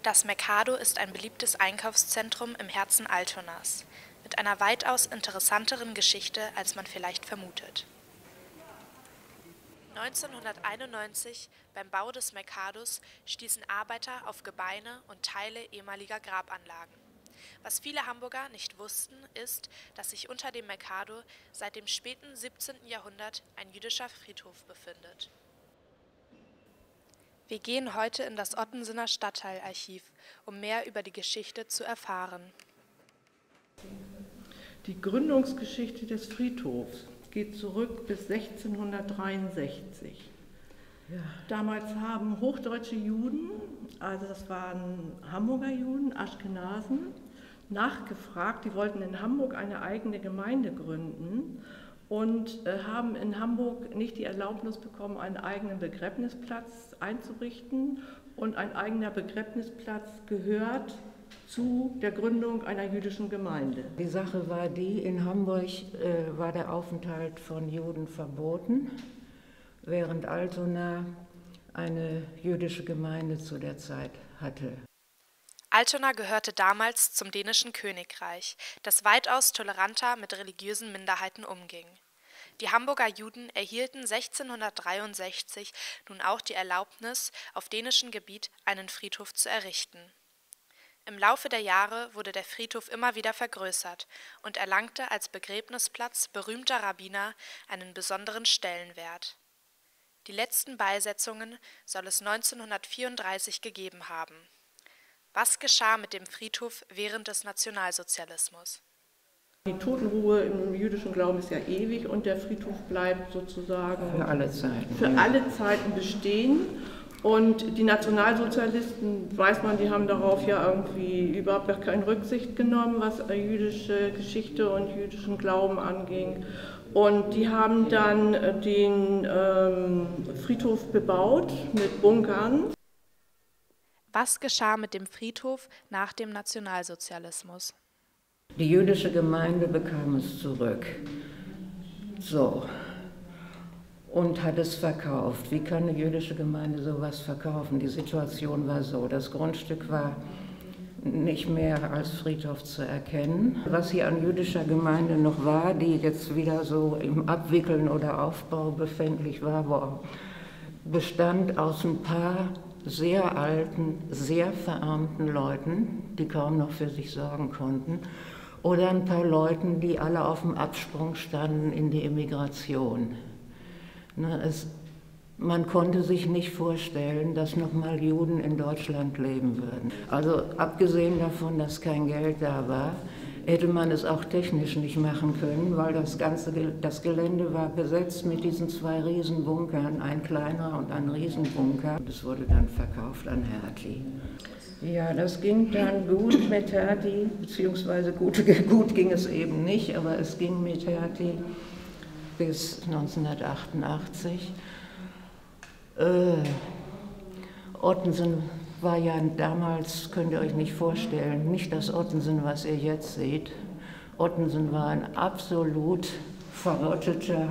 Das Mercado ist ein beliebtes Einkaufszentrum im Herzen Altonas, mit einer weitaus interessanteren Geschichte, als man vielleicht vermutet. 1991, beim Bau des Mercados, stießen Arbeiter auf Gebeine und Teile ehemaliger Grabanlagen. Was viele Hamburger nicht wussten, ist, dass sich unter dem Mercado seit dem späten 17. Jahrhundert ein jüdischer Friedhof befindet. Wir gehen heute in das Ottensener Stadtteilarchiv, um mehr über die Geschichte zu erfahren. Die Gründungsgeschichte des Friedhofs geht zurück bis 1663. Ja. Damals haben hochdeutsche Juden, also das waren Hamburger Juden, Aschkenasen, nachgefragt. Die wollten in Hamburg eine eigene Gemeinde gründen und haben in Hamburg nicht die Erlaubnis bekommen, einen eigenen Begräbnisplatz einzurichten. Und ein eigener Begräbnisplatz gehört zu der Gründung einer jüdischen Gemeinde. Die Sache war die, in Hamburg war der Aufenthalt von Juden verboten, während Altona eine jüdische Gemeinde zu der Zeit hatte. Altona gehörte damals zum dänischen Königreich, das weitaus toleranter mit religiösen Minderheiten umging. Die Hamburger Juden erhielten 1663 nun auch die Erlaubnis, auf dänischem Gebiet einen Friedhof zu errichten. Im Laufe der Jahre wurde der Friedhof immer wieder vergrößert und erlangte als Begräbnisplatz berühmter Rabbiner einen besonderen Stellenwert. Die letzten Beisetzungen soll es 1934 gegeben haben. Was geschah mit dem Friedhof während des Nationalsozialismus? Die Totenruhe im jüdischen Glauben ist ja ewig und der Friedhof bleibt sozusagen für alle Zeiten, alle Zeiten bestehen. Und die Nationalsozialisten, weiß man, die haben darauf ja irgendwie überhaupt keine Rücksicht genommen, was jüdische Geschichte und jüdischen Glauben anging. Und die haben dann den Friedhof bebaut mit Bunkern. Was geschah mit dem Friedhof nach dem Nationalsozialismus? Die jüdische Gemeinde bekam es zurück. So. Und hat es verkauft. Wie kann eine jüdische Gemeinde sowas verkaufen? Die Situation war so, das Grundstück war nicht mehr als Friedhof zu erkennen. Was hier an jüdischer Gemeinde noch war, die jetzt wieder so im Abwickeln oder Aufbau befindlich war, bestand aus ein paar sehr alten, sehr verarmten Leuten, die kaum noch für sich sorgen konnten, oder ein paar Leuten, die alle auf dem Absprung standen in die Emigration. Man konnte sich nicht vorstellen, dass nochmal Juden in Deutschland leben würden. Also abgesehen davon, dass kein Geld da war, hätte man es auch technisch nicht machen können, weil das Gelände war besetzt mit diesen zwei Riesenbunkern, ein kleiner und ein Riesenbunker. Das wurde dann verkauft an Hertie. Ja, das ging dann gut mit Hertie, beziehungsweise gut ging es eben nicht, aber es ging mit Hertie bis 1988. Ottensen war ja damals, könnt ihr euch nicht vorstellen, nicht das Ottensen, was ihr jetzt seht. Ottensen war ein absolut verrotteter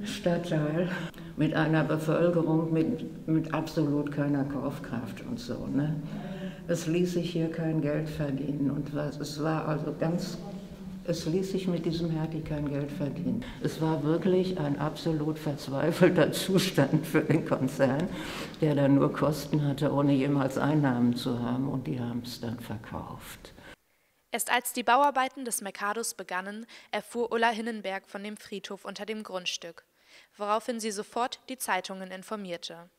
Stadtteil mit einer Bevölkerung mit absolut keiner Kaufkraft und so. Ne? Es ließ sich hier kein Geld verdienen und es ließ sich mit diesem Hertie kein Geld verdienen. Es war wirklich ein absolut verzweifelter Zustand für den Konzern, der dann nur Kosten hatte, ohne jemals Einnahmen zu haben, und die haben es dann verkauft. Erst als die Bauarbeiten des Mercados begannen, erfuhr Ulla Hinnenberg von dem Friedhof unter dem Grundstück, woraufhin sie sofort die Zeitungen informierte.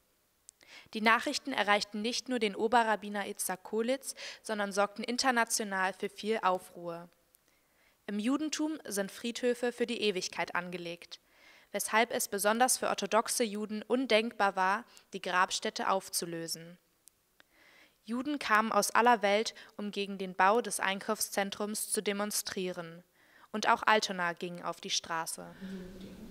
Die Nachrichten erreichten nicht nur den Oberrabbiner Itzhak Kolitz, sondern sorgten international für viel Aufruhr. Im Judentum sind Friedhöfe für die Ewigkeit angelegt, weshalb es besonders für orthodoxe Juden undenkbar war, die Grabstätte aufzulösen. Juden kamen aus aller Welt, um gegen den Bau des Einkaufszentrums zu demonstrieren. Und auch Altona ging auf die Straße.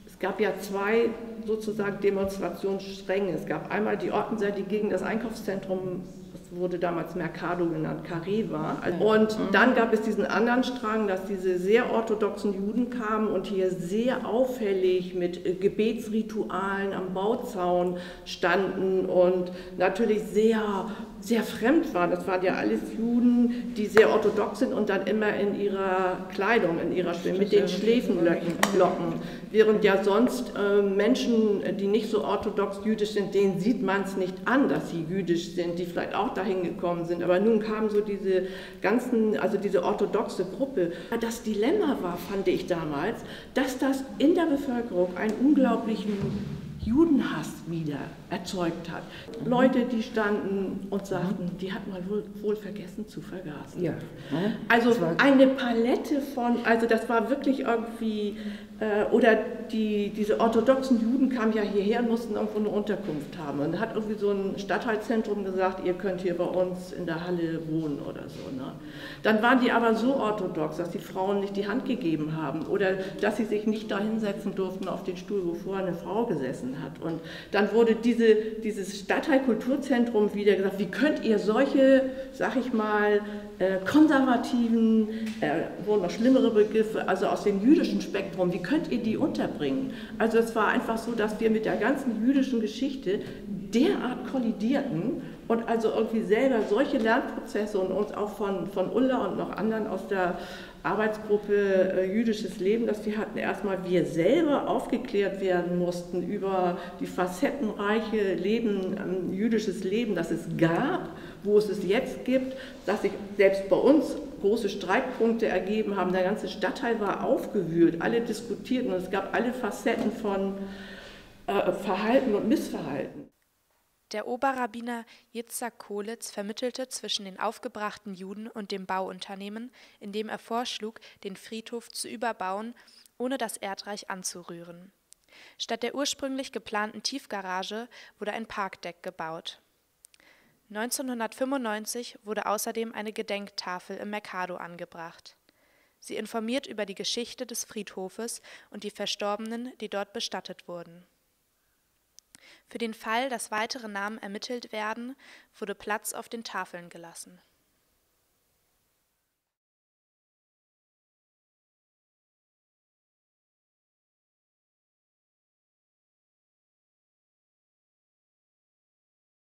Es gab ja zwei sozusagen Demonstrationsstränge. Es gab einmal die Ottenser, die gegen das Einkaufszentrum es wurde damals Mercado genannt, Carré war. Und dann gab es diesen anderen Strang, dass diese sehr orthodoxen Juden kamen und hier sehr auffällig mit Gebetsritualen am Bauzaun standen und natürlich sehr, sehr fremd waren. Das waren ja alles Juden, die sehr orthodox sind und dann immer in ihrer Kleidung, in ihrer mit den Schläfenlocken. Während ja sonst Menschen, die nicht so orthodox jüdisch sind, denen sieht man es nicht an, dass sie jüdisch sind, die vielleicht auch dahin gekommen sind. Aber nun kamen so diese ganzen, also diese orthodoxe Gruppe. Das Dilemma war, fand ich damals, dass das in der Bevölkerung einen unglaublichen Judenhass wieder erzeugt hat. Leute, die standen und sagten, die hat man wohl vergessen zu vergasen. Ja. Also eine Palette von, also das war wirklich irgendwie, oder diese orthodoxen Juden kamen ja hierher und mussten irgendwo eine Unterkunft haben. Und da hat irgendwie so ein Stadtteilzentrum gesagt, ihr könnt hier bei uns in der Halle wohnen oder so. Ne? Dann waren die aber so orthodox, dass die Frauen nicht die Hand gegeben haben oder dass sie sich nicht da hinsetzen durften auf den Stuhl, wo vorher eine Frau gesessen hat. Und dann wurde dieses Stadtteilkulturzentrum wieder gesagt, wie könnt ihr solche, sag ich mal, konservativen, wurden noch schlimmere Begriffe, also aus dem jüdischen Spektrum, wie könnt ihr die unterbringen? Also es war einfach so, dass wir mit der ganzen jüdischen Geschichte derart kollidierten und also irgendwie selber solche Lernprozesse und uns auch von Ulla und noch anderen aus der Arbeitsgruppe Jüdisches Leben, dass wir hatten erstmal wir selber aufgeklärt werden mussten über die facettenreiche Leben, jüdisches Leben, das es gab, wo es jetzt gibt, dass sich selbst bei uns große Streitpunkte ergeben haben. Der ganze Stadtteil war aufgewühlt, alle diskutierten und es gab alle Facetten von Verhalten und Missverhalten. Der Oberrabbiner Yitzhak Kolitz vermittelte zwischen den aufgebrachten Juden und dem Bauunternehmen, indem er vorschlug, den Friedhof zu überbauen, ohne das Erdreich anzurühren. Statt der ursprünglich geplanten Tiefgarage wurde ein Parkdeck gebaut. 1995 wurde außerdem eine Gedenktafel im Mercado angebracht. Sie informiert über die Geschichte des Friedhofes und die Verstorbenen, die dort bestattet wurden. Für den Fall, dass weitere Namen ermittelt werden, wurde Platz auf den Tafeln gelassen.